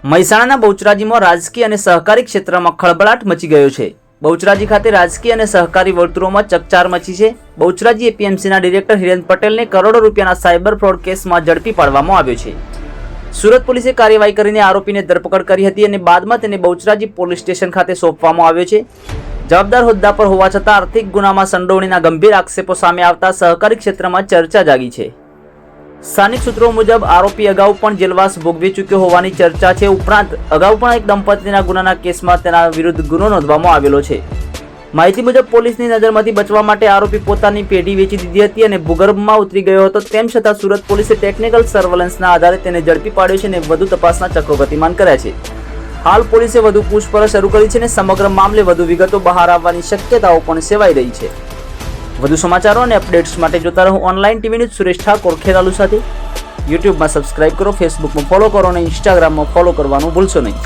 મહેસાણાના બહુચરાજીમાં રાજકીય અને સહકારી ક્ષેત્રમાં ખળભળાટ મચી ગયો છે। બહુચરાજી ખાતે રાજકીય અને સહકારી વર્તુળોમાં ચકચાર મચી છે। બહુચરાજી એપીએમસીના ડિરેક્ટર હિરેન પટેલને કરોડો રૂપિયાના સાયબર ફ્રોડ કેસમાં ઝડપી પાડવામાં આવ્યો છે। સુરત પોલીસે કાર્યવાહી કરીને આરોપીને ધરપકડ કરી હતી અને બાદમાં તેને બહુચરાજી પોલીસ સ્ટેશન ખાતે સોંપવામાં આવ્યો છે। જવાબદાર હોદ્દા પર હોવા છતાં આર્થિક ગુનામાં સંડોવણીના ગંભીર આક્ષેપો સામે આવતા સહકારી ક્ષેત્રમાં ચર્ચા જાગી છે। સ્થાનિક સૂત્રો મુજબ આરોપી અગાઉ પણ જેલવાસ ભોગવી ચૂક્યો હોવાની ચર્ચા છે। ઉપરાંત અગાઉ પણ એક દંપતીના ગુનાના કેસમાં તેના વિરુદ્ધ ગુનો નોંધવામાં આવેલો છે। માહિતી મુજબ પોલીસની નજરમાંથી બચવા માટે આરોપી પોતાની પેઢી વેચી દીધી હતી અને ભૂગર્ભમાં ઉતરી ગયો હતો। તેમ છતાં સુરત પોલીસે ટેકનિકલ સર્વેલન્સના આધારે તેને ઝડપી પાડ્યો છે અને વધુ તપાસના ચક્રો ગતિમાન કર્યા છે। હાલ પોલીસે વધુ પૂછપરછ શરૂ કરી છે અને સમગ્ર મામલે વધુ વિગતો બહાર આવવાની શક્યતાઓ પણ સેવાઈ રહી છે। વધુ સમાચારો અને અપડેટ્સ માટે જોતા રહો online TV news Suresh Thakor Kheralu સાથે। યુટ્યુબમાં સબસ્ક્રાઇબ કરો, ફેસબુકમાં ફોલો કરો અને ઇન્સ્ટાગ્રામમાં ફોલો કરવાનું ભૂલશો નહીં।